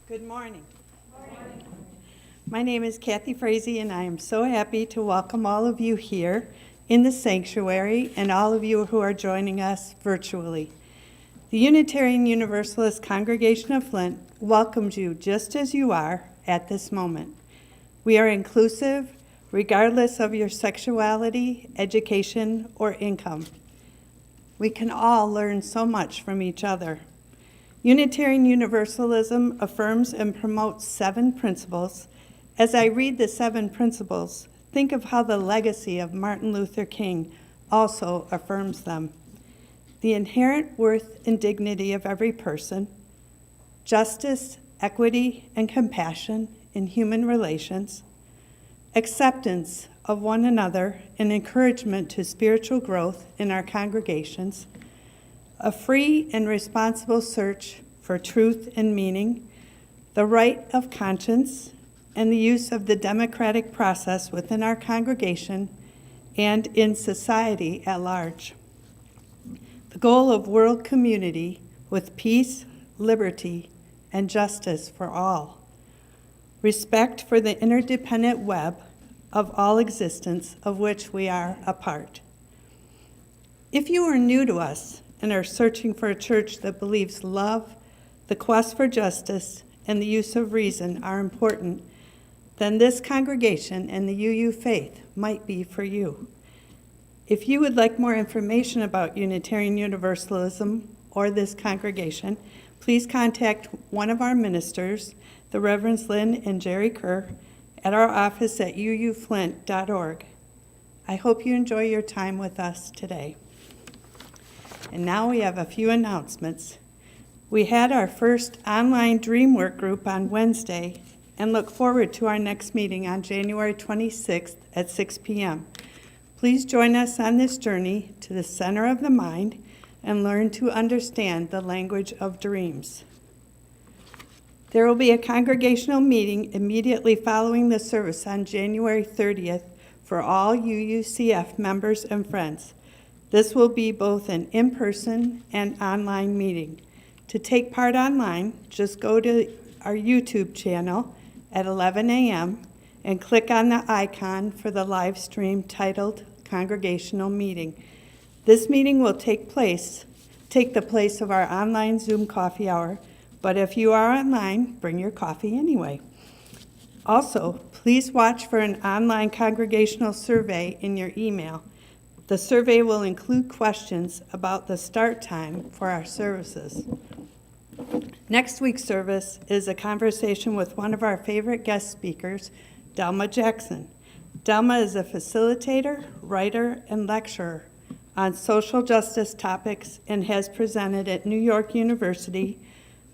Good morning. My name is Kathy Frazee, and I am so happy to welcome all of you here in the sanctuary and all of you who are joining us virtually. The Unitarian Universalist Congregation of Flint welcomes you just as you are at this moment. We are inclusive regardless of your sexuality, education, or income. We can all learn so much from each other. Unitarian Universalism affirms and promotes 7 principles. As I read the 7 principles, think of how the legacy of Martin Luther King also affirms them. The inherent worth and dignity of every person, justice, equity, and compassion in human relations, acceptance of one another and encouragement to spiritual growth in our congregations, a free and responsible search for truth and meaning, the right of conscience, and the use of the democratic process within our congregation and in society at large. The goal of world community with peace, liberty, and justice for all. Respect for the interdependent web of all existence of which we are a part. If you are new to us and are searching for a church that believes love, the quest for justice, and the use of reason are important, then this congregation and the UU faith might be for you. If you would like more information about Unitarian Universalism or this congregation, please contact one of our ministers, the Reverends Lynn and Jerry Kerr, at our office at uuflint.org. I hope you enjoy your time with us today. And now we have a few announcements. We had our first online dream work group on Wednesday and look forward to our next meeting on January 26th at 6 p.m. Please join us on this journey to the center of the mind and learn to understand the language of dreams. There will be a congregational meeting immediately following the service on January 30th for all UUCF members and friends. This will be both an in-person and online meeting. To take part online, just go to our YouTube channel at 11 a.m. and click on the icon for the live stream titled Congregational Meeting. This meeting will take the place of our online Zoom coffee hour, but if you are online, bring your coffee anyway. Also, please watch for an online congregational survey in your email. The survey will include questions about the start time for our services. Next week's service is a conversation with one of our favorite guest speakers, Delma Jackson. Delma is a facilitator, writer, and lecturer on social justice topics and has presented at New York University,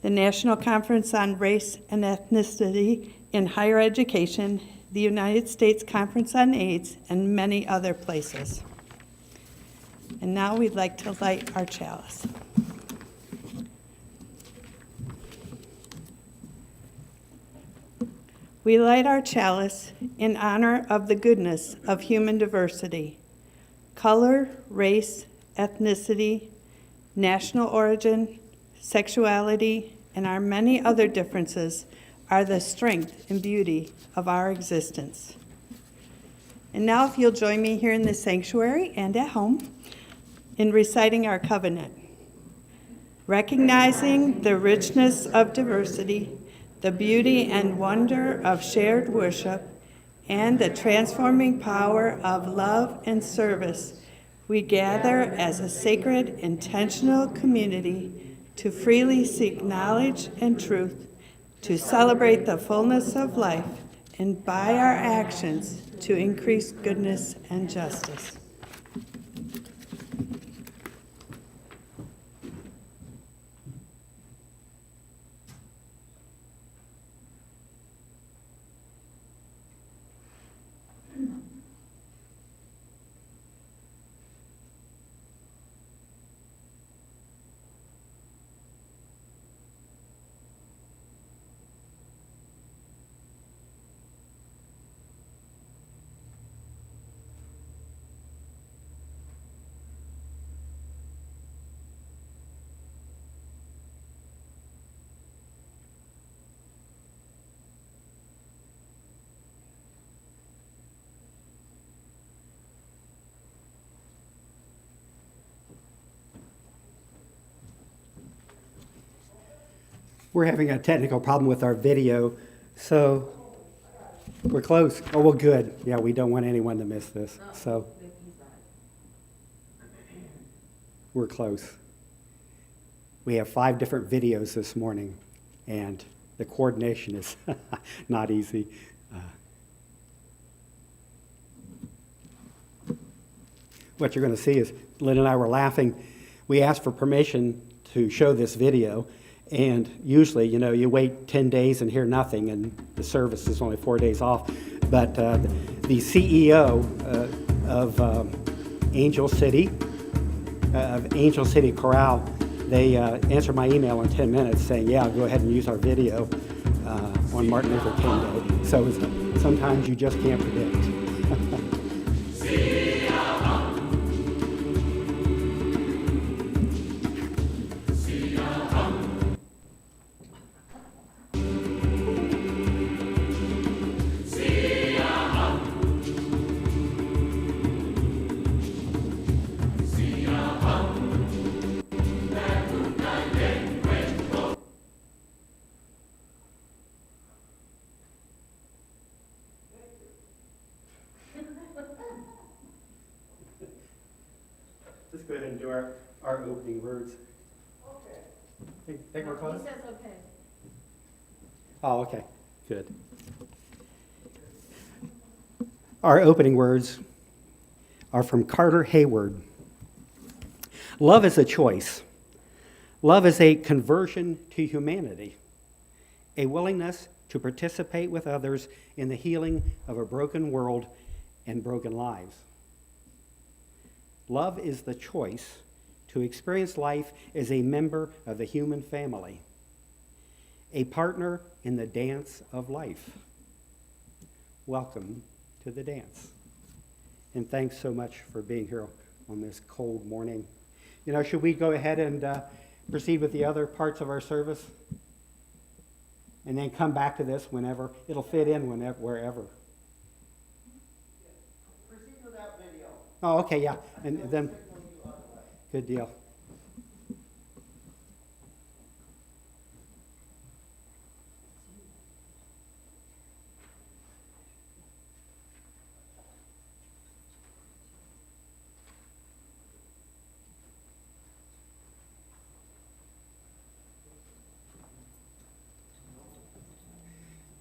the National Conference on Race and Ethnicity in Higher Education, the United States Conference on AIDS, and many other places. And now we'd like to light our chalice. We light our chalice in honor of the goodness of human diversity. Color, race, ethnicity, national origin, sexuality, and our many other differences are the strength and beauty of our existence. And now if you'll join me here in the sanctuary and at home in reciting our covenant. Recognizing the richness of diversity, the beauty and wonder of shared worship, and the transforming power of love and service, We gather as a sacred, intentional community to freely seek knowledge and truth, to celebrate the fullness of life, and by our actions to increase goodness and justice. We're having a technical problem with our video, so we're close. Oh, well, good. Yeah, we don't want anyone to miss this. So we're close. We have 5 different videos this morning, and the coordination is not easy. What you're going to see is Lynn and I were laughing. We asked for permission to show this video. And usually, you wait 10 days and hear nothing, and the service is only 4 days off. But the CEO of Angel City Corral, they answered my email in 10 minutes saying, yeah, go ahead and use our video on Martin Luther King Day. So sometimes you just can't predict. Let's go ahead and do our opening words. Okay. Think we're close? He says okay. Oh, okay. Good. Our opening words are from Carter Hayward. Love is a choice. Love is a conversion to humanity, a willingness to participate with others in the healing of a broken world and broken lives. Love is the choice to experience life as a member of the human family, a partner in the dance of life. Welcome to the dance. And thanks so much for being here on this cold morning. Should we go ahead and proceed with the other parts of our service? And then come back to this whenever. It'll fit in wherever. Proceed with that video. Oh, okay, yeah. And then, good deal.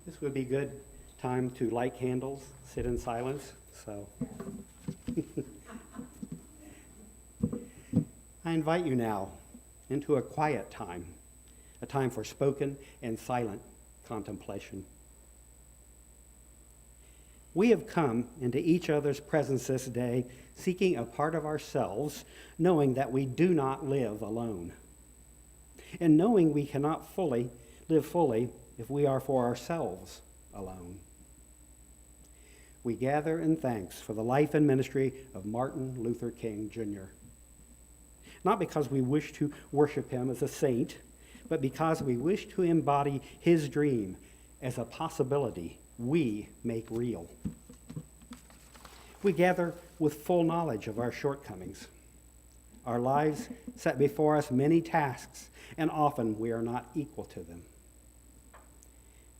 This would be good time to light candles, sit in silence. So I invite you now into a quiet time, a time for spoken and silent contemplation. We have come into each other's presence this day, seeking a part of ourselves, knowing that we do not live alone, and knowing we cannot live fully if we are for ourselves alone. We gather in thanks for the life and ministry of Martin Luther King, Jr. Not because we wish to worship him as a saint, but because we wish to embody his dream as a possibility we make real. We gather with full knowledge of our shortcomings. Our lives set before us many tasks, and often we are not equal to them.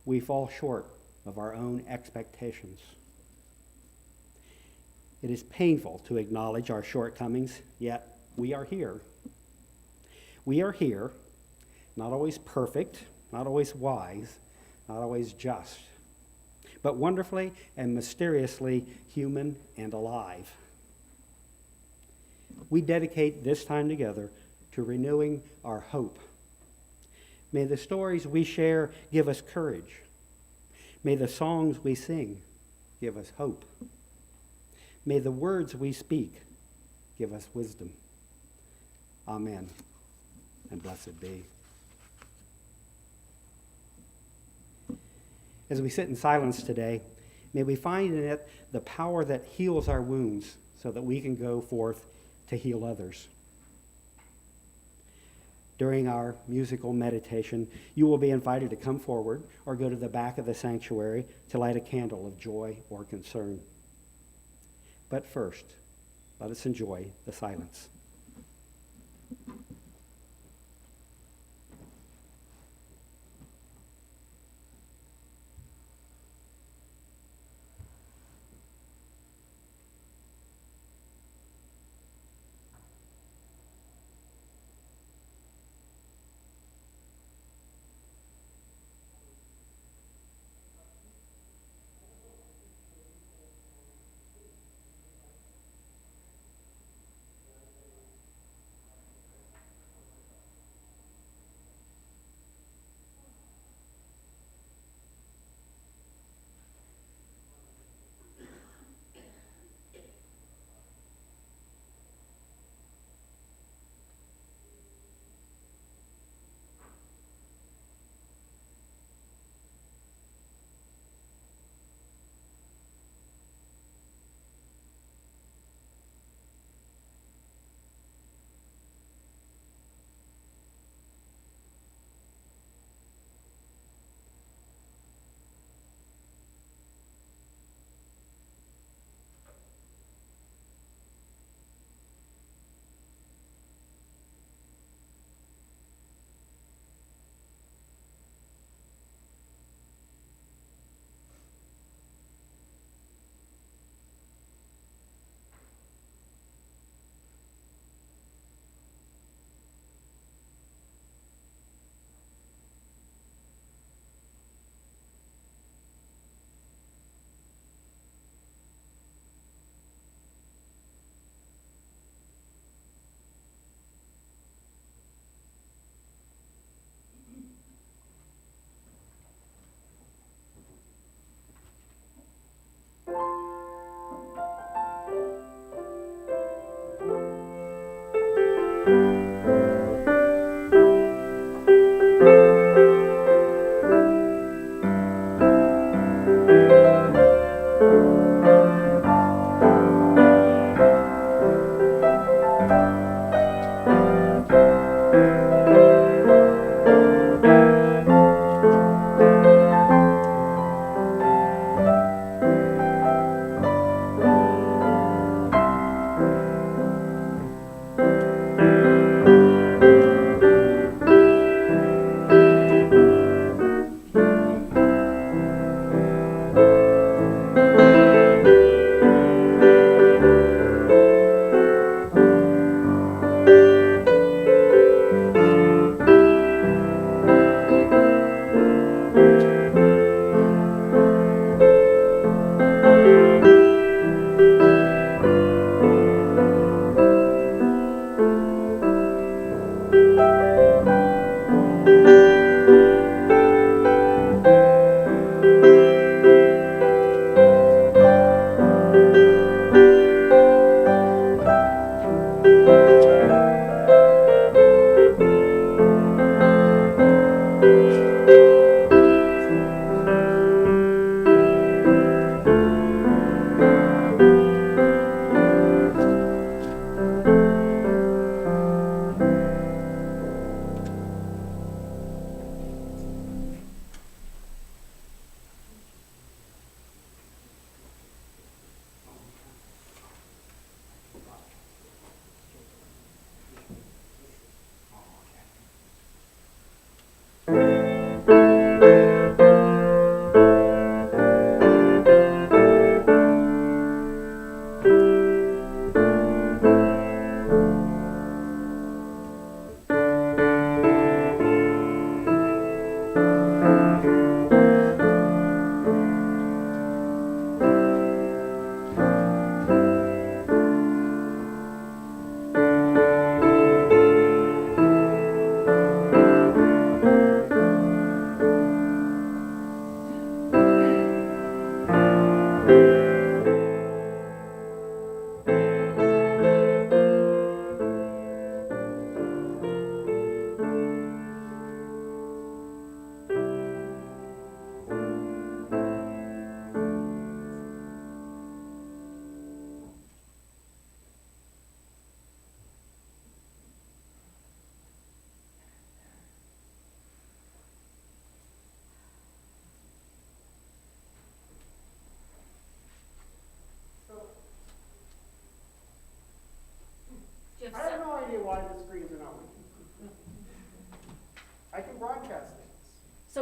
We fall short of our own expectations. It is painful to acknowledge our shortcomings, yet we are here. We are here, not always perfect, not always wise, not always just, but wonderfully and mysteriously human and alive. We dedicate this time together to renewing our hope. May the stories we share give us courage. May the songs we sing give us hope. May the words we speak give us wisdom. Amen, and blessed be. As we sit in silence today, may we find in it the power that heals our wounds so that we can go forth to heal others. During our musical meditation, you will be invited to come forward or go to the back of the sanctuary to light a candle of joy or concern. But first, let us enjoy the silence.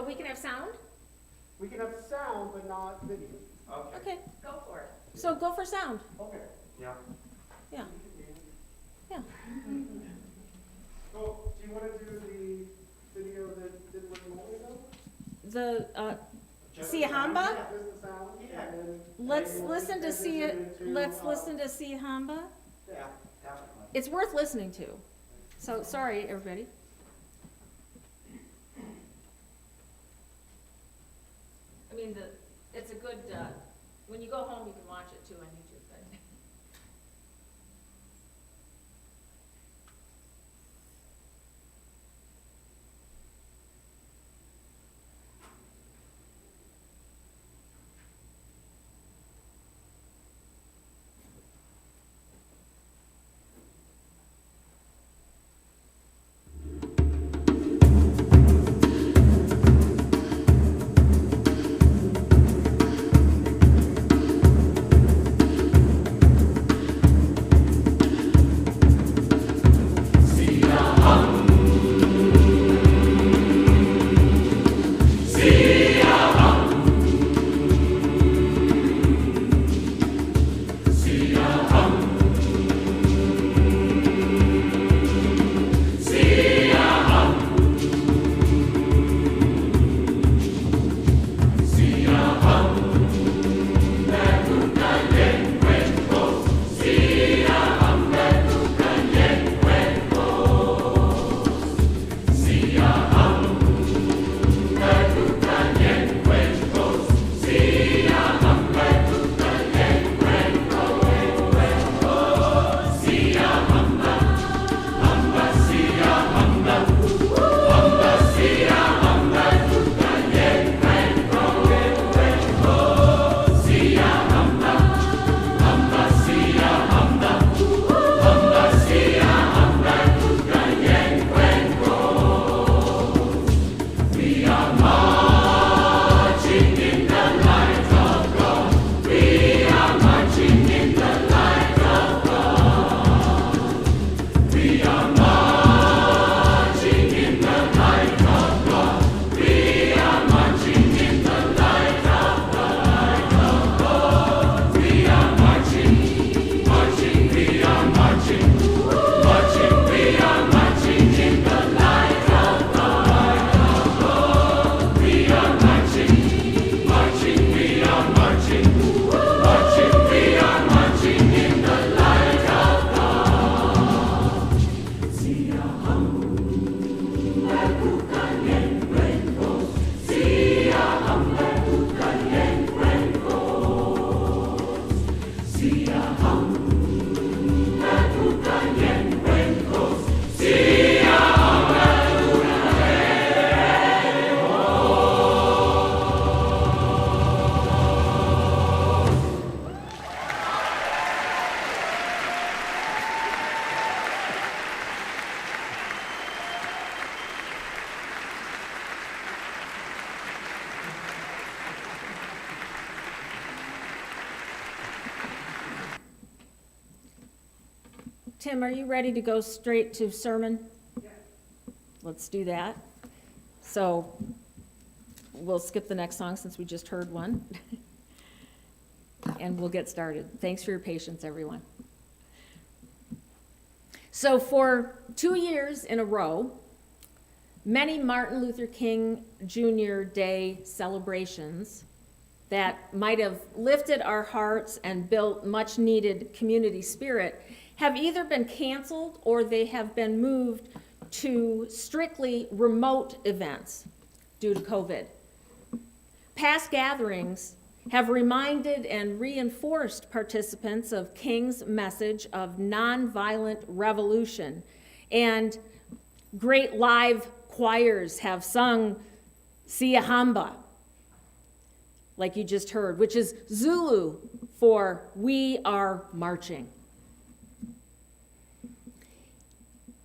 we can have sound? We can have sound, but not video. Okay, go for it. So go for sound. Okay. Yeah. Yeah. Yeah. So, do you want to do the video that didn't work a moment ago? The, Sihamba? Yeah, just the sound. Yeah. Let's listen to see it. Let's listen to Sihamba. Yeah, definitely. It's worth listening to. So, sorry, everybody. I mean, it's a good, when you go home, you can watch it too on YouTube. But. Tim, are you ready to go straight to sermon? Yeah. Let's do that. So we'll skip the next song since we just heard one. And we'll get started. Thanks for your patience, everyone. So for 2 years in a row, many Martin Luther King Jr. Day celebrations that might have lifted our hearts and built much needed community spirit have either been canceled or they have been moved to strictly remote events due to COVID. Past gatherings have reminded and reinforced participants of King's message of nonviolent revolution, and great live choirs have sung Sihamba, like you just heard, which is Zulu for "we are marching."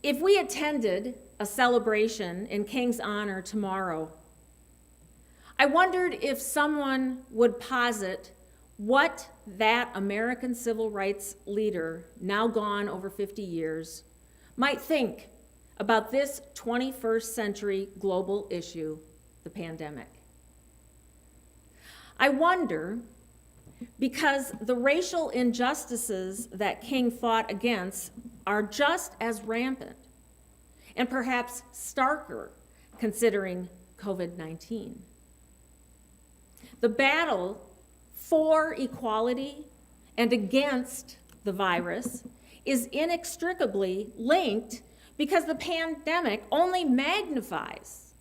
If we attended a celebration in King's honor tomorrow, I wondered if someone would posit what that American civil rights leader, now gone over 50 years, might think about this 21st century global issue, the pandemic. I wonder, because the racial injustices that King fought against are just as rampant and perhaps starker considering COVID-19. The battle for equality and against the virus is inextricably linked because the pandemic only magnifies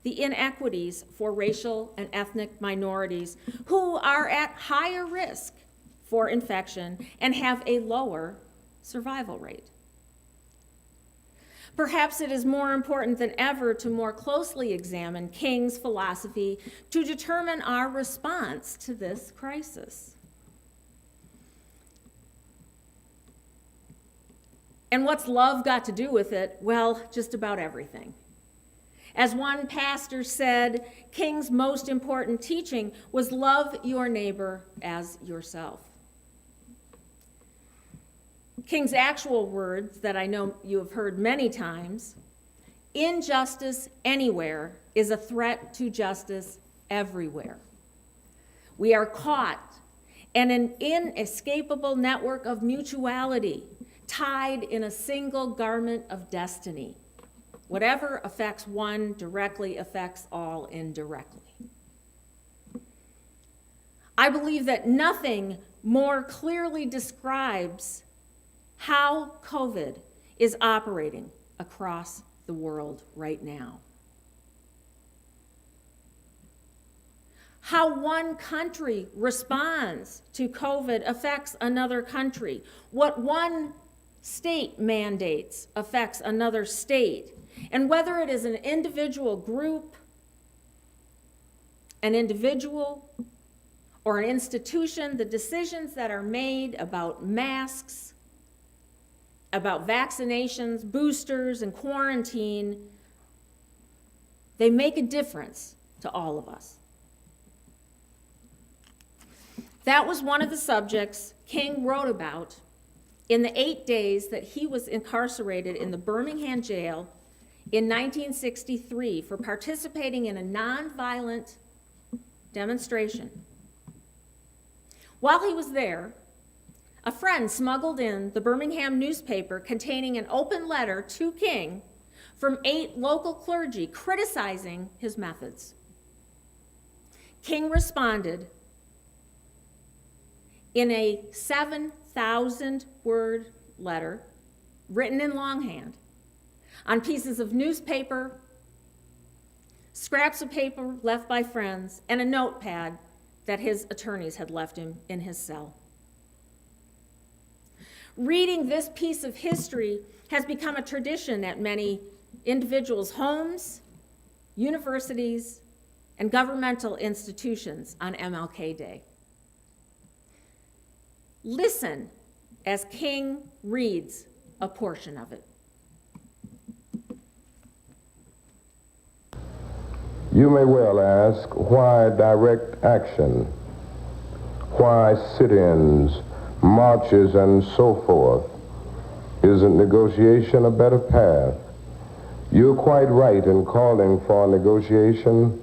the inequities for racial and ethnic minorities who are at higher risk for infection and have a lower survival rate. Perhaps it is more important than ever to more closely examine King's philosophy to determine our response to this crisis. And what's love got to do with it? Well, just about everything. As one pastor said, King's most important teaching was love your neighbor as yourself. King's actual words that I know you have heard many times, injustice anywhere is a threat to justice everywhere. We are caught in an inescapable network of mutuality, tied in a single garment of destiny. Whatever affects one directly affects all indirectly. I believe that nothing more clearly describes how COVID is operating across the world right now. How one country responds to COVID affects another country. What one state mandates affects another state. And whether it is an individual group, an individual, or an institution, the decisions that are made about masks, about vaccinations, boosters, and quarantine, they make a difference to all of us. That was one of the subjects King wrote about in the 8 days that he was incarcerated in the Birmingham jail in 1963 for participating in a nonviolent demonstration. While he was there, a friend smuggled in the Birmingham newspaper containing an open letter to King from 8 local clergy criticizing his methods. King responded in a 7,000-word letter written in longhand on pieces of newspaper, scraps of paper left by friends, and a notepad that his attorneys had left him in his cell. Reading this piece of history has become a tradition at many individuals' homes, universities, and governmental institutions on MLK Day. Listen as King reads a portion of it. You may well ask, why direct action? Why sit-ins, marches, and so forth? Isn't negotiation a better path? You're quite right in calling for negotiation.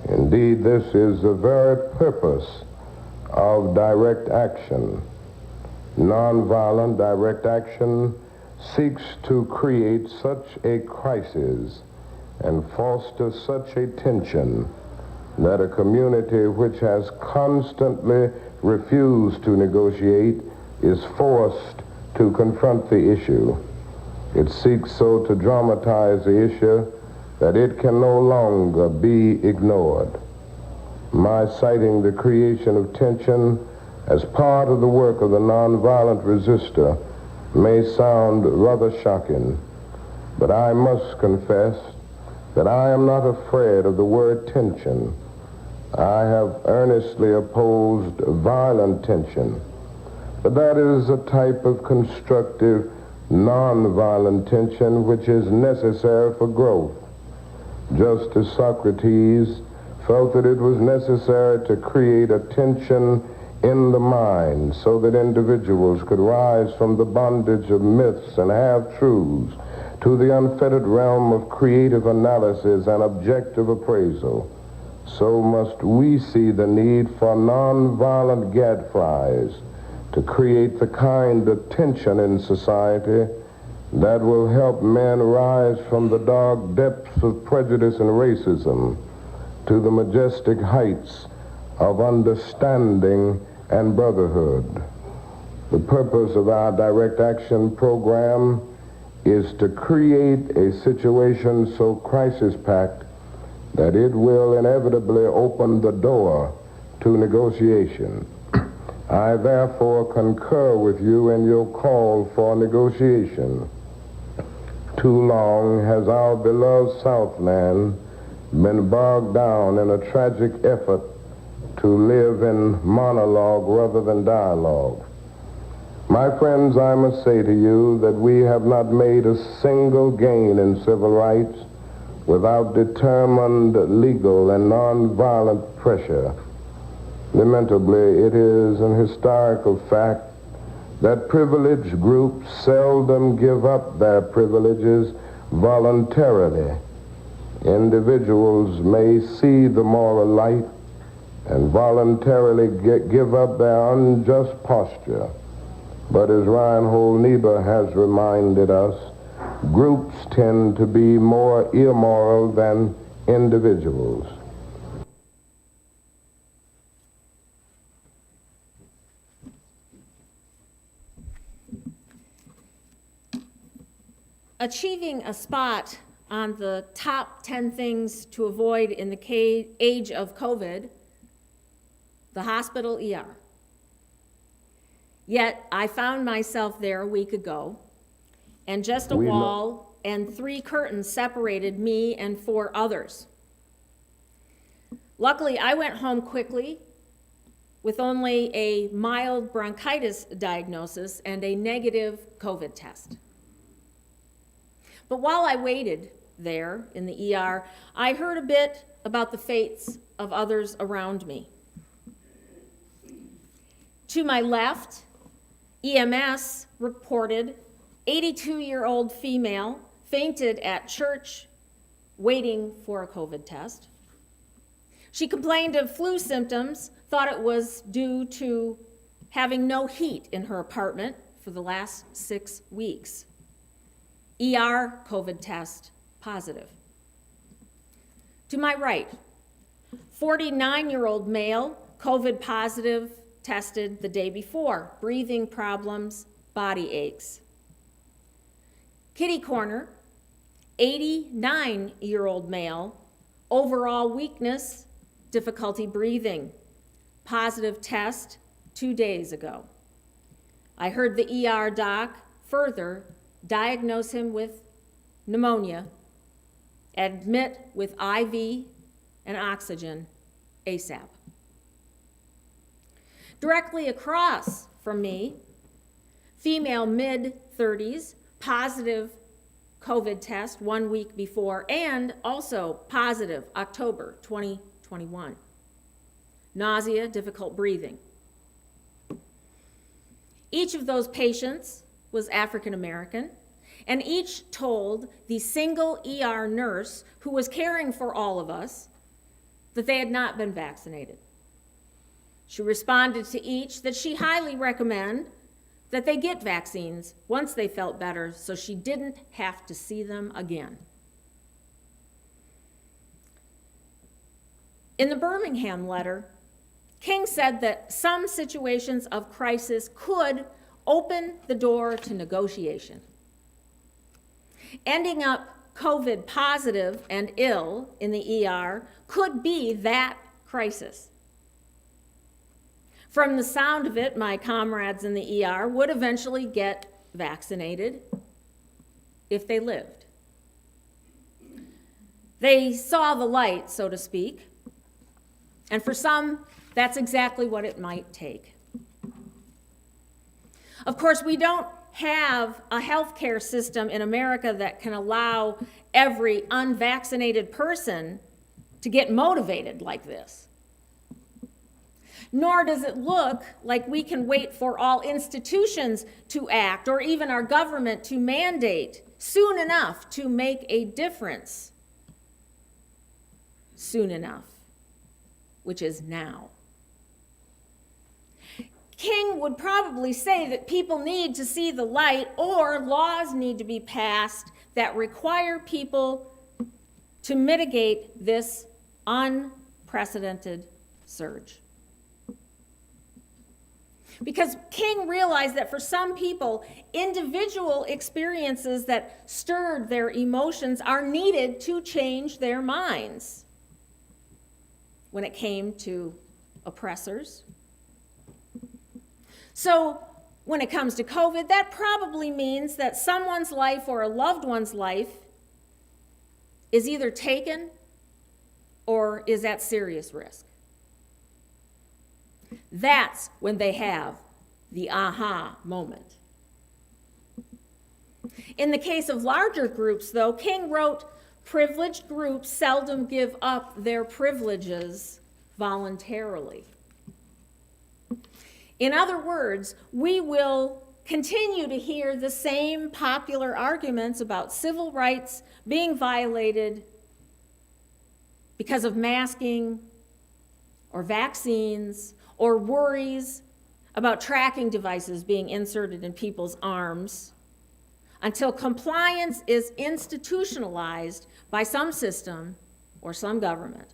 Indeed, this is the very purpose of direct action. Nonviolent direct action seeks to create such a crisis and foster such a tension that a community which has constantly refused to negotiate is forced to confront the issue. It seeks so to dramatize the issue that it can no longer be ignored. My citing the creation of tension as part of the work of the nonviolent resistor may sound rather shocking, but I must confess that I am not afraid of the word tension. I have earnestly opposed violent tension, but that is a type of constructive, nonviolent tension which is necessary for growth. Just as Socrates felt that it was necessary to create a tension in the mind so that individuals could rise from the bondage of myths and half-truths to the unfettered realm of creative analysis and objective appraisal, so must we see the need for nonviolent gadflies to create the kind of tension in society that will help men rise from the dark depths of prejudice and racism to the majestic heights of understanding and brotherhood. The purpose of our direct action program is to create a situation so crisis-packed that it will inevitably open the door to negotiation. I therefore concur with you in your call for negotiation. Too long has our beloved Southland been bogged down in a tragic effort to live in monologue rather than dialogue. My friends, I must say to you that we have not made a single gain in civil rights without determined legal and nonviolent pressure. Lamentably, it is an historical fact that privileged groups seldom give up their privileges voluntarily. Individuals may see the moral light and voluntarily give up their unjust posture. But as Reinhold Niebuhr has reminded us, groups tend to be more immoral than individuals. Achieving a spot on the top 10 things to avoid in the age of COVID, the hospital ER. Yet I found myself there a week ago, and just a wall and 3 curtains separated me and 4 others. Luckily, I went home quickly with only a mild bronchitis diagnosis and a negative COVID test. But while I waited there in the ER, I heard a bit about the fates of others around me. To my left, EMS reported 82-year-old female fainted at church waiting for a COVID test. She complained of flu symptoms, thought it was due to having no heat in her apartment for the last 6 weeks. ER COVID test positive. To my right, 49-year-old male, COVID positive, tested the day before, breathing problems, body aches. Kitty corner, 89-year-old male, overall weakness, difficulty breathing, positive test 2 days ago. I heard the ER doc further diagnose him with pneumonia, admit with IV and oxygen ASAP. Directly across from me, female mid-30s, positive COVID test 1 week before, and also positive October 2021. Nausea, difficult breathing. Each of those patients was African American, and each told the single ER nurse who was caring for all of us that they had not been vaccinated. She responded to each that she highly recommended that they get vaccines once they felt better so she didn't have to see them again. In the Birmingham letter, King said that some situations of crisis could open the door to negotiation. Ending up COVID positive and ill in the ER could be that crisis. From the sound of it, my comrades in the ER would eventually get vaccinated if they lived. They saw the light, so to speak, and for some, that's exactly what it might take. Of course, we don't have a healthcare system in America that can allow every unvaccinated person to get motivated like this. Nor does it look like we can wait for all institutions to act or even our government to mandate soon enough to make a difference. Soon enough, which is now. King would probably say that people need to see the light, or laws need to be passed that require people to mitigate this unprecedented surge. Because King realized that for some people, individual experiences that stirred their emotions are needed to change their minds. When it came to oppressors. So when it comes to COVID, that probably means that someone's life or a loved one's life is either taken or is at serious risk. That's when they have the aha moment. In the case of larger groups, though, King wrote, "Privileged groups seldom give up their privileges voluntarily." In other words, we will continue to hear the same popular arguments about civil rights being violated because of masking or vaccines or worries about tracking devices being inserted in people's arms until compliance is institutionalized by some system or some government.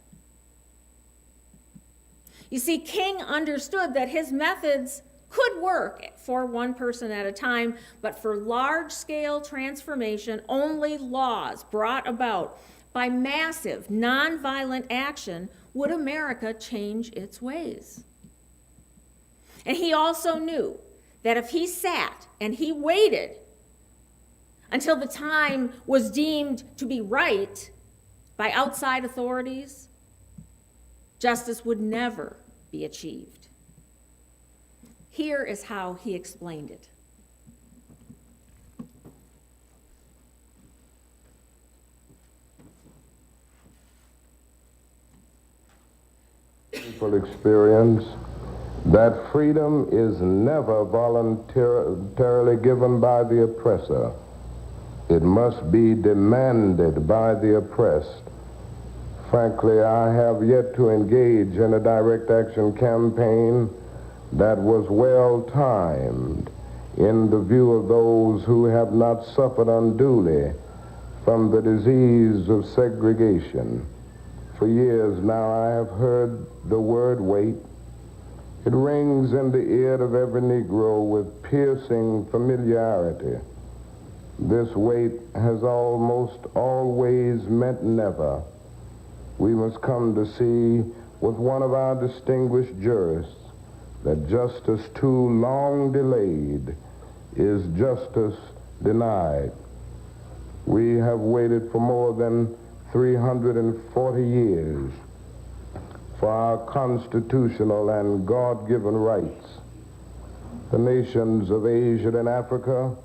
You see, King understood that his methods could work for one person at a time, but for large-scale transformation, only laws brought about by massive, nonviolent action would America change its ways. And he also knew that if he sat and he waited until the time was deemed to be right by outside authorities, justice would never be achieved. Here is how he explained it. People experience that freedom is never voluntarily given by the oppressor. It must be demanded by the oppressed. Frankly, I have yet to engage in a direct action campaign that was well timed in the view of those who have not suffered unduly from the disease of segregation. For years now, I have heard the word wait. It rings in the ear of every Negro with piercing familiarity. This wait has almost always meant never. We must come to see with one of our distinguished jurists that justice too long delayed is justice denied. We have waited for more than 340 years for our constitutional and God-given rights. The nations of Asia and Africa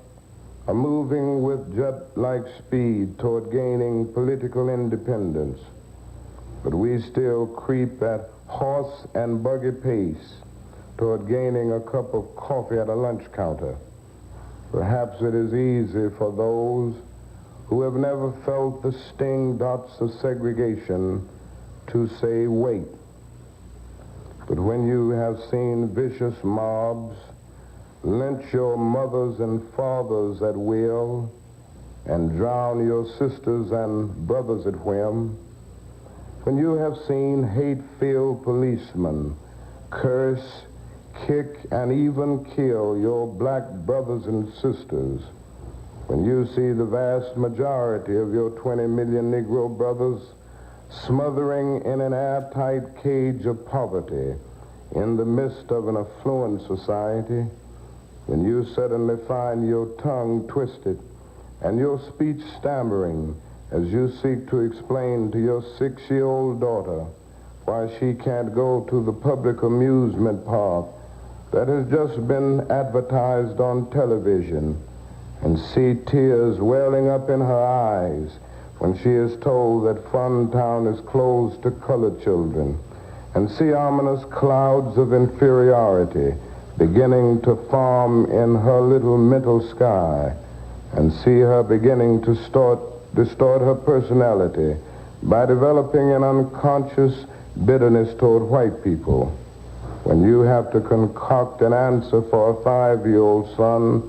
are moving with jet-like speed toward gaining political independence. But we still creep at horse and buggy pace toward gaining a cup of coffee at a lunch counter. Perhaps it is easy for those who have never felt the sting dots of segregation to say wait. But when you have seen vicious mobs lynch your mothers and fathers at will and drown your sisters and brothers at whim, when you have seen hate-filled policemen curse, kick, and even kill your black brothers and sisters, when you see the vast majority of your 20 million Negro brothers smothering in an airtight cage of poverty in the midst of an affluent society, when you suddenly find your tongue twisted and your speech stammering as you seek to explain to your 6-year-old daughter why she can't go to the public amusement park that has just been advertised on television, and see tears welling up in her eyes when she is told that Funtown is closed to colored children, and see ominous clouds of inferiority beginning to form in her little mental sky, and see her beginning to distort her personality by developing an unconscious bitterness toward white people. When you have to concoct an answer for a 5-year-old son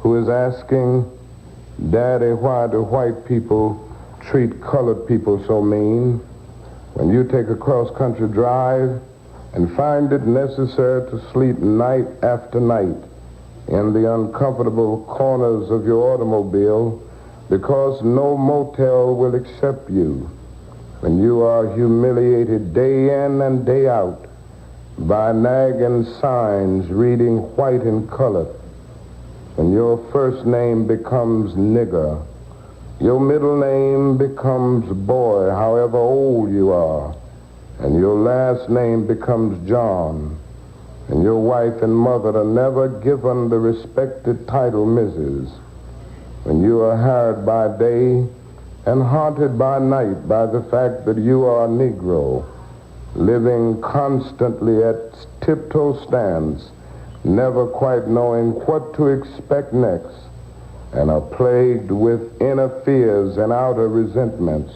who is asking, "Daddy, why do white people treat colored people so mean?" When you take a cross-country drive and find it necessary to sleep night after night in the uncomfortable corners of your automobile because no motel will accept you. When you are humiliated day in and day out by nagging signs reading white and colored. When your first name becomes nigger, your middle name becomes boy, however old you are, and your last name becomes John, and your wife and mother are never given the respected title Mrs. When you are harried by day and haunted by night by the fact that you are a Negro, living constantly at tiptoe stands, never quite knowing what to expect next, and are plagued with inner fears and outer resentments.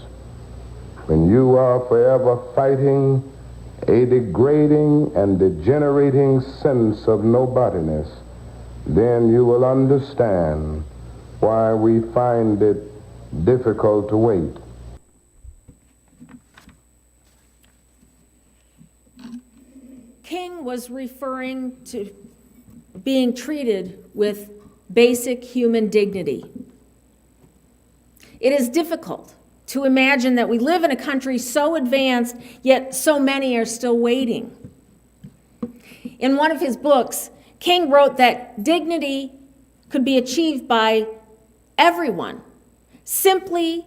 When you are forever fighting a degrading and degenerating sense of nobodiness, then you will understand why we find it difficult to wait. King was referring to being treated with basic human dignity. It is difficult to imagine that we live in a country so advanced, yet so many are still waiting. In one of his books, King wrote that dignity could be achieved by everyone, simply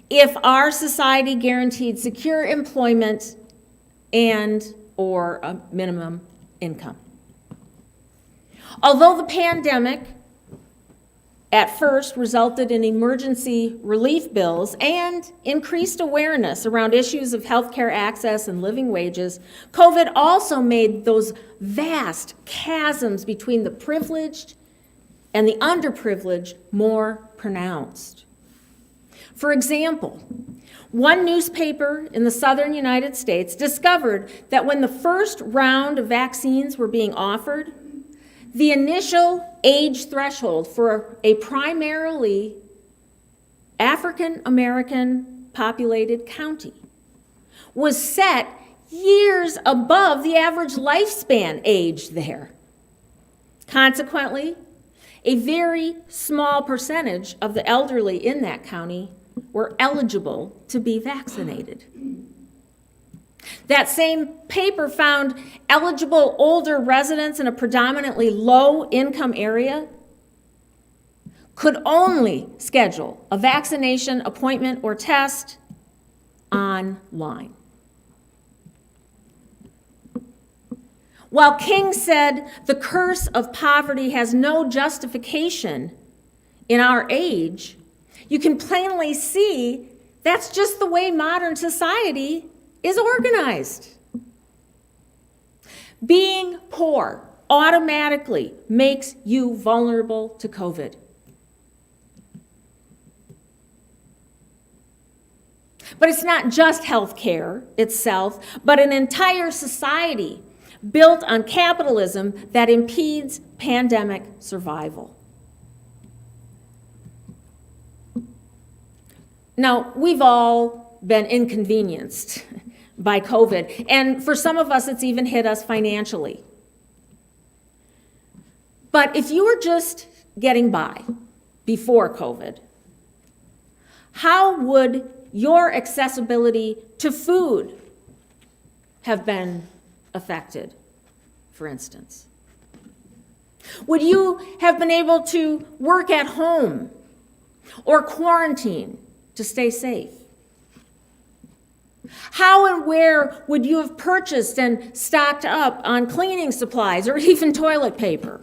if our society guaranteed secure employment and or a minimum income. Although the pandemic at first resulted in emergency relief bills and increased awareness around issues of healthcare access and living wages, COVID also made those vast chasms between the privileged and the underprivileged more pronounced. For example, one newspaper in the southern United States discovered that when the first round of vaccines were being offered, the initial age threshold for a primarily African American populated county was set years above the average lifespan age there. Consequently, a very small percentage of the elderly in that county were eligible to be vaccinated. That same paper found eligible older residents in a predominantly low-income area could only schedule a vaccination appointment or test online. While King said the curse of poverty has no justification in our age, you can plainly see that's just the way modern society is organized. Being poor automatically makes you vulnerable to COVID. But it's not just healthcare itself, but an entire society built on capitalism that impedes pandemic survival. Now, we've all been inconvenienced by COVID, and for some of us, it's even hit us financially. But if you were just getting by before COVID, how would your accessibility to food have been affected, for instance? Would you have been able to work at home or quarantine to stay safe? How and where would you have purchased and stocked up on cleaning supplies or even toilet paper?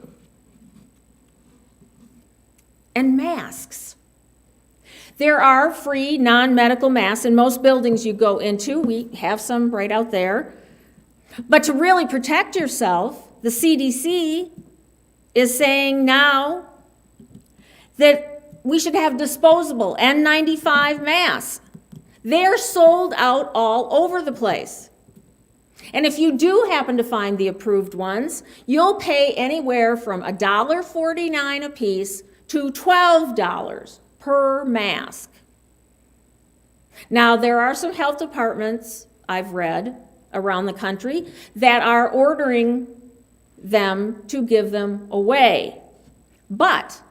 And masks. There are free non-medical masks in most buildings you go into. We have some right out there. But to really protect yourself, the CDC is saying now that we should have disposable N95 masks. They're sold out all over the place. And if you do happen to find the approved ones, you'll pay anywhere from $1.49 a piece to $12 per mask. Now, there are some health departments I've read around the country that are ordering them to give them away. But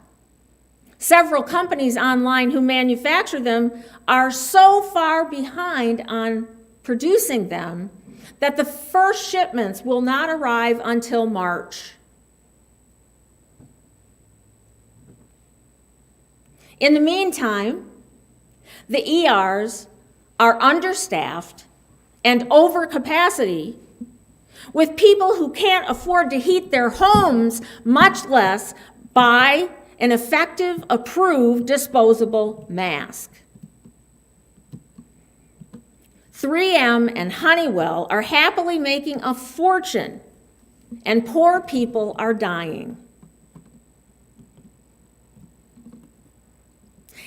several companies online who manufacture them are so far behind on producing them that the first shipments will not arrive until March. In the meantime, the ERs are understaffed and over capacity, with people who can't afford to heat their homes, much less buy an effective, approved, disposable mask. 3M and Honeywell are happily making a fortune, and poor people are dying.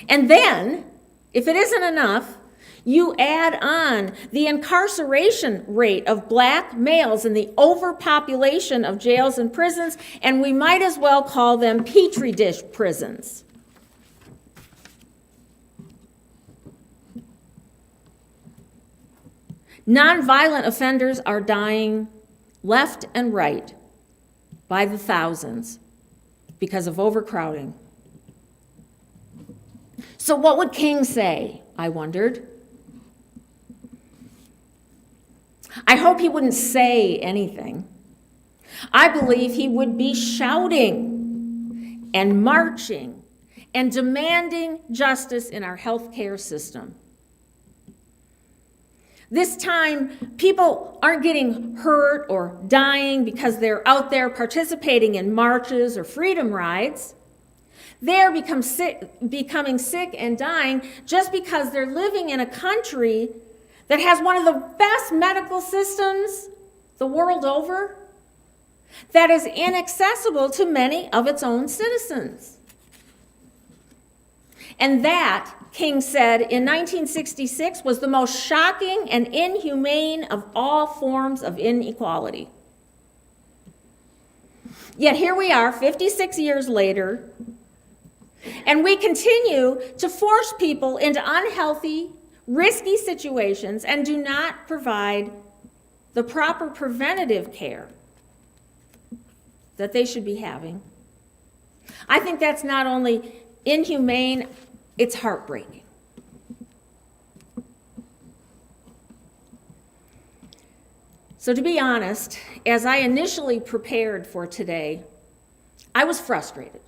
And then, if it isn't enough, you add on the incarceration rate of black males and the overpopulation of jails and prisons, and we might as well call them petri dish prisons. Nonviolent offenders are dying left and right by the thousands because of overcrowding. So what would King say, I wondered? I hope he wouldn't say anything. I believe he would be shouting and marching and demanding justice in our healthcare system. This time, people aren't getting hurt or dying because they're out there participating in marches or freedom rides. They're becoming sick and dying just because they're living in a country that has one of the best medical systems the world over, that is inaccessible to many of its own citizens. And that, King said, in 1966 was the most shocking and inhumane of all forms of inequality. Yet here we are, 56 years later, and we continue to force people into unhealthy, risky situations and do not provide the proper preventative care that they should be having. I think that's not only inhumane, it's heartbreaking. So to be honest, as I initially prepared for today, I was frustrated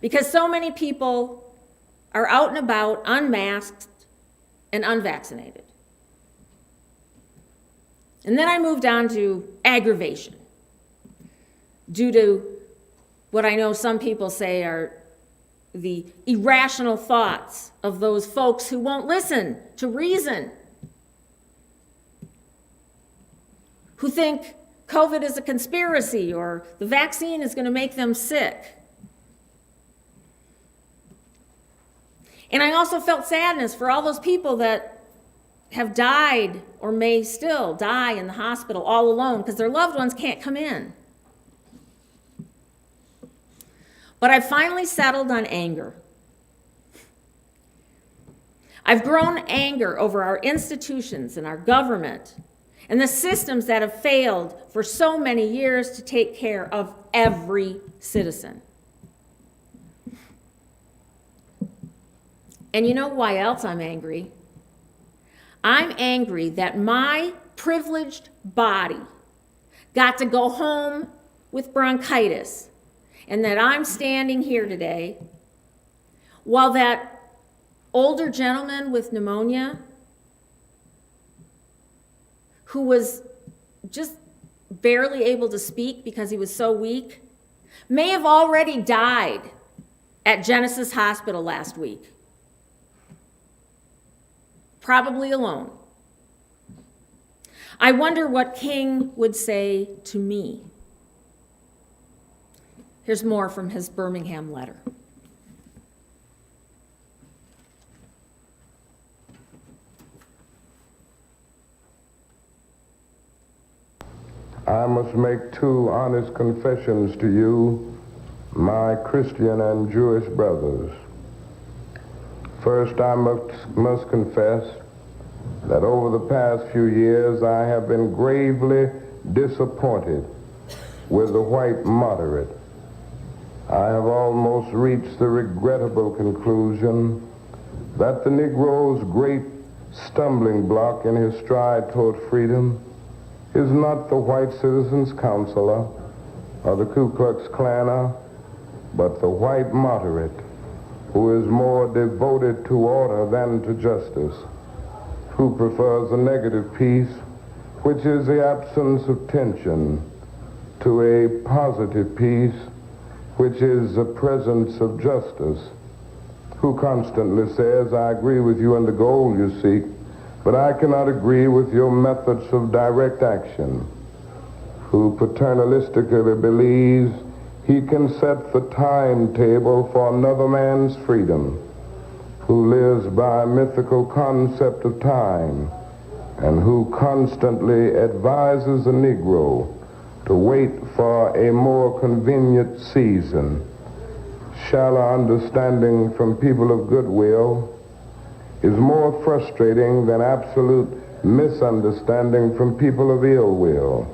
because so many people are out and about, unmasked and unvaccinated. And then I moved on to aggravation due to what I know some people say are the irrational thoughts of those folks who won't listen to reason, who think COVID is a conspiracy or the vaccine is going to make them sick. And I also felt sadness for all those people that have died or may still die in the hospital all alone because their loved ones can't come in. But I've finally settled on anger. I've grown anger over our institutions and our government and the systems that have failed for so many years to take care of every citizen. And you know why else I'm angry? I'm angry that my privileged body got to go home with bronchitis, and that I'm standing here today while that older gentleman with pneumonia, who was just barely able to speak because he was so weak, may have already died at Genesis Hospital last week. Probably alone. I wonder what King would say to me. Here's more from his Birmingham letter. I must make two honest confessions to you, my Christian and Jewish brothers. First, I must confess that over the past few years I have been gravely disappointed with the white moderate. I have almost reached the regrettable conclusion that the Negro's great stumbling block in his stride toward freedom is not the white citizens' counselor or the Ku Klux Klaner, but the white moderate who is more devoted to order than to justice, who prefers a negative peace, which is the absence of tension, to a positive peace, which is the presence of justice, who constantly says, I agree with you in the goal you seek, but I cannot agree with your methods of direct action, who paternalistically believes he can set the timetable for another man's freedom, who lives by a mythical concept of time, and who constantly advises the Negro to wait for a more convenient season. Shallow understanding from people of goodwill is more frustrating than absolute misunderstanding from people of ill will.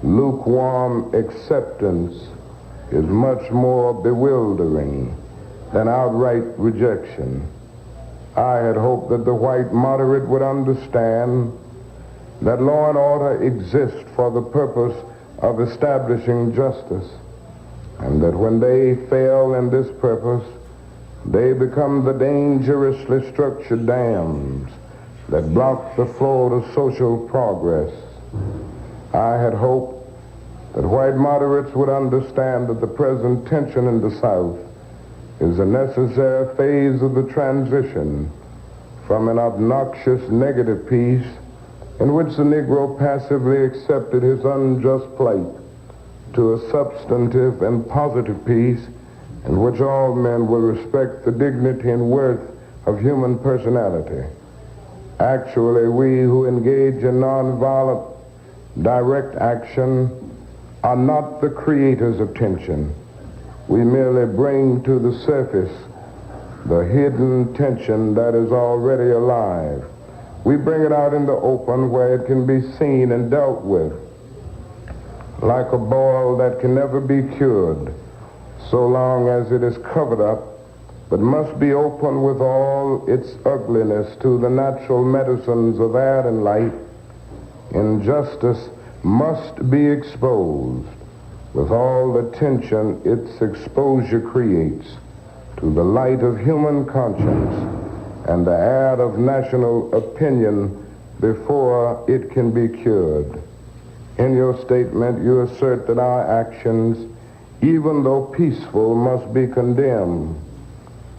Lukewarm acceptance is much more bewildering than outright rejection. I had hoped that the white moderate would understand that law and order exist for the purpose of establishing justice, and that when they fail in this purpose, they become the dangerously structured dams that block the flow of social progress. I had hoped that white moderates would understand that the present tension in the South is a necessary phase of the transition from an obnoxious negative peace in which the Negro passively accepted his unjust plight to a substantive and positive peace in which all men will respect the dignity and worth of human personality. Actually, we who engage in nonviolent direct action are not the creators of tension. We merely bring to the surface the hidden tension that is already alive. We bring it out in the open where it can be seen and dealt with, like a boil that can never be cured so long as it is covered up, but must be open with all its ugliness to the natural medicines of air and light. Injustice must be exposed with all the tension its exposure creates to the light of human conscience and the air of national opinion before it can be cured. In your statement, you assert that our actions, even though peaceful, must be condemned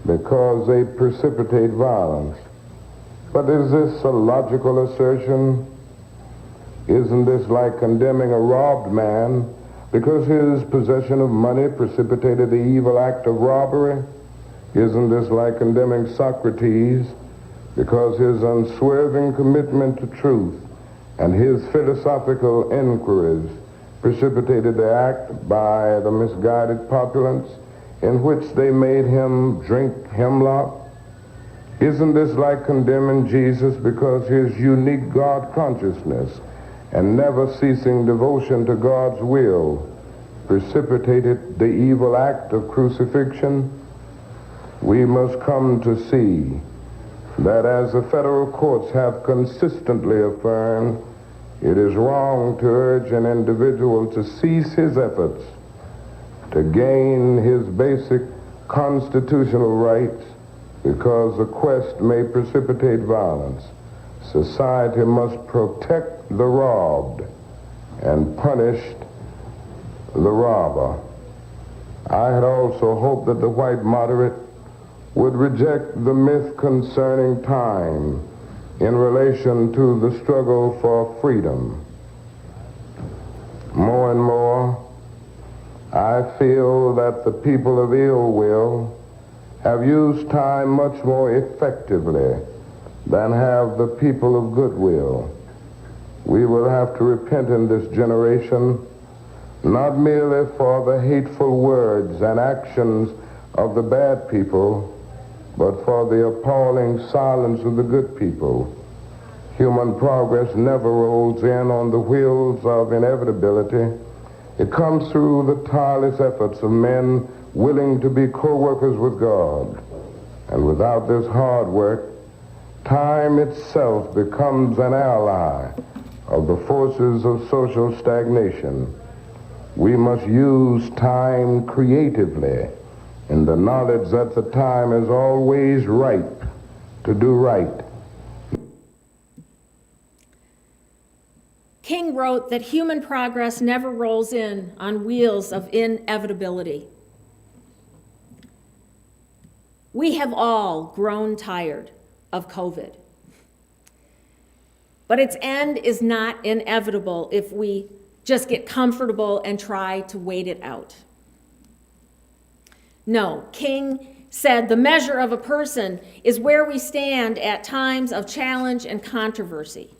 because they precipitate violence. But is this a logical assertion? Isn't this like condemning a robbed man because his possession of money precipitated the evil act of robbery? Isn't this like condemning Socrates because his unswerving commitment to truth and his philosophical inquiries precipitated the act by the misguided populace in which they made him drink hemlock? Isn't this like condemning Jesus because his unique God consciousness and never ceasing devotion to God's will precipitated the evil act of crucifixion? We must come to see that, as the federal courts have consistently affirmed, it is wrong to urge an individual to cease his efforts to gain his basic constitutional rights because the quest may precipitate violence. Society must protect the robbed and punish the robber. I had also hoped that the white moderate would reject the myth concerning time in relation to the struggle for freedom. More and more, I feel that the people of ill will have used time much more effectively than have the people of goodwill. We will have to repent in this generation, not merely for the hateful words and actions of the bad people, but for the appalling silence of the good people. Human progress never rolls in on the wheels of inevitability. It comes through the tireless efforts of men willing to be co-workers with God. And without this hard work, time itself becomes an ally of the forces of social stagnation. We must use time creatively in the knowledge that the time is always ripe to do right. King wrote that human progress never rolls in on wheels of inevitability. We have all grown tired of COVID. But its end is not inevitable if we just get comfortable and try to wait it out. No, King said the measure of a person is where we stand at times of challenge and controversy.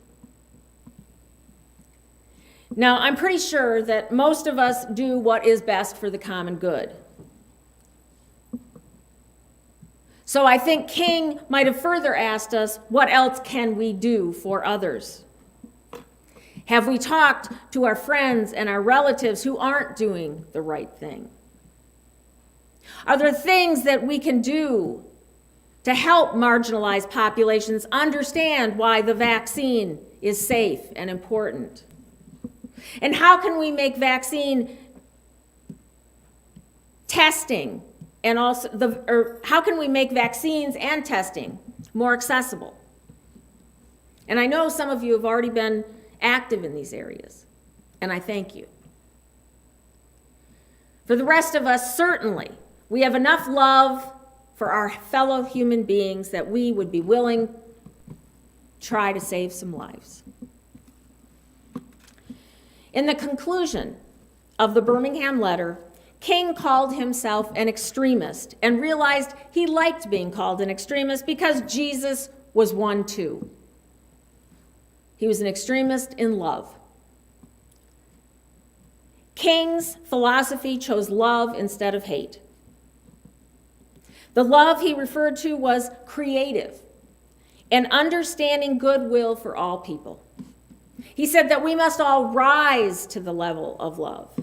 Now, I'm pretty sure that most of us do what is best for the common good. So I think King might have further asked us, what else can we do for others? Have we talked to our friends and our relatives who aren't doing the right thing? Are there things that we can do to help marginalized populations understand why the vaccine is safe and important? And how can we make vaccine testing and also how can we make vaccines and testing more accessible? And I know some of you have already been active in these areas, and I thank you. For the rest of us, certainly, we have enough love for our fellow human beings that we would be willing to try to save some lives. In the conclusion of the Birmingham letter, King called himself an extremist and realized he liked being called an extremist because Jesus was one too. He was an extremist in love. King's philosophy chose love instead of hate. The love he referred to was creative and understanding goodwill for all people. He said that we must all rise to the level of love.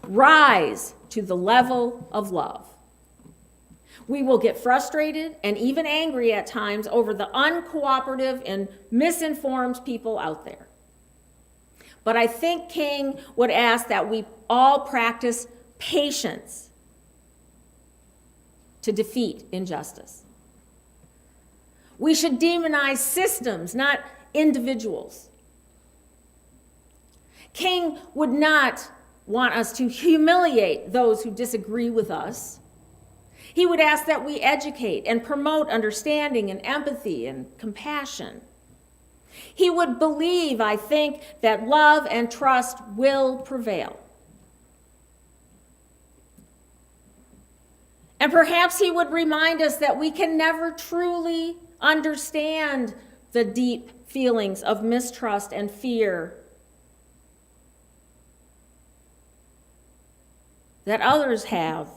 Rise to the level of love. We will get frustrated and even angry at times over the uncooperative and misinformed people out there. But I think King would ask that we all practice patience to defeat injustice. We should demonize systems, not individuals. King would not want us to humiliate those who disagree with us. He would ask that we educate and promote understanding and empathy and compassion. He would believe, I think, that love and trust will prevail. And perhaps he would remind us that we can never truly understand the deep feelings of mistrust and fear that others have.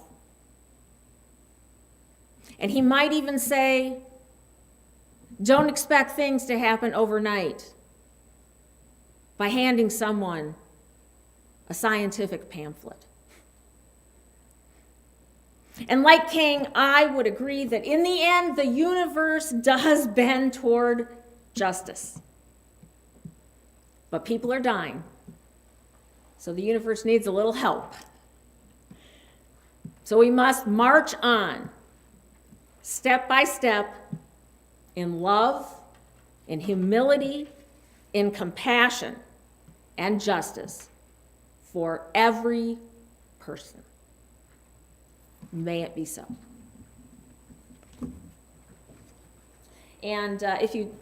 And he might even say, don't expect things to happen overnight by handing someone a scientific pamphlet. And like King, I would agree that in the end, the universe does bend toward justice. But people are dying, so the universe needs a little help. So we must march on, step by step, in love, in humility, in compassion, and justice for every person. May it be so. And if you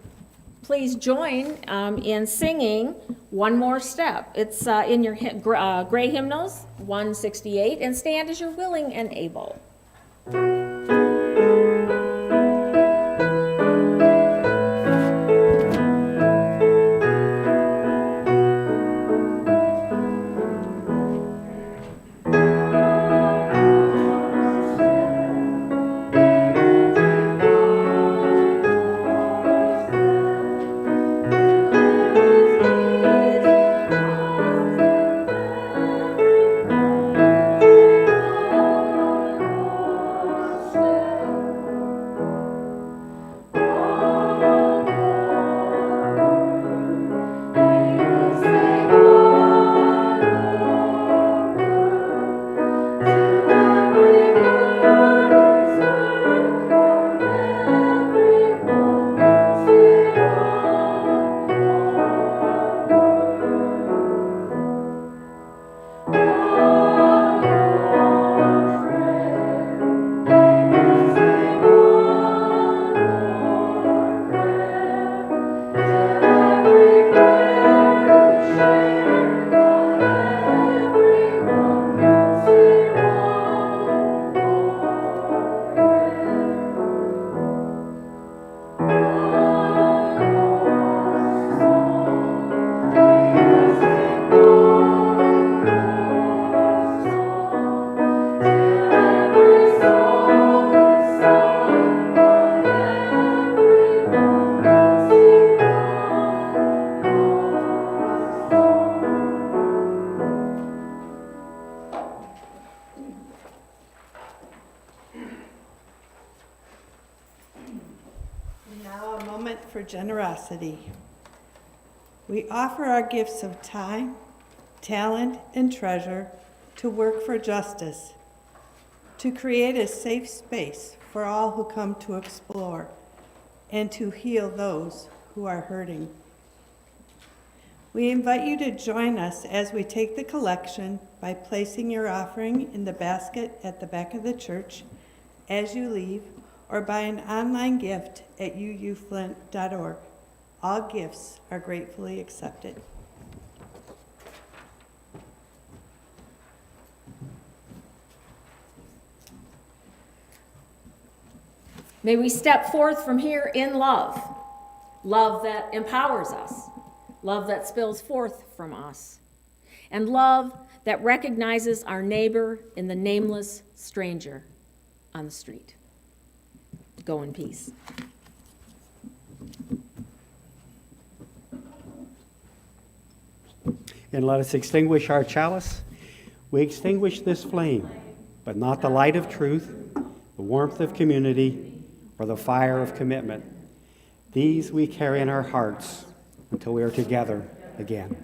please join in singing One More Step. It's in your gray hymnals, 168, and stand as you're willing and able. moment for generosity. We offer our gifts of time, talent, and treasure to work for justice, to create a safe space for all who come to explore, and to heal those who are hurting. We invite you to join us as we take the collection by placing your offering in the basket at the back of the church as you leave, or by an online gift at uuflint.org. All gifts are gratefully accepted. May we step forth from here in love, love that empowers us, love that spills forth from us, and love that recognizes our neighbor in the nameless stranger on the street. Go in peace. And let us extinguish our chalice. We extinguish this flame, but not the light of truth, the warmth of community, or the fire of commitment. These we carry in our hearts until we are together again.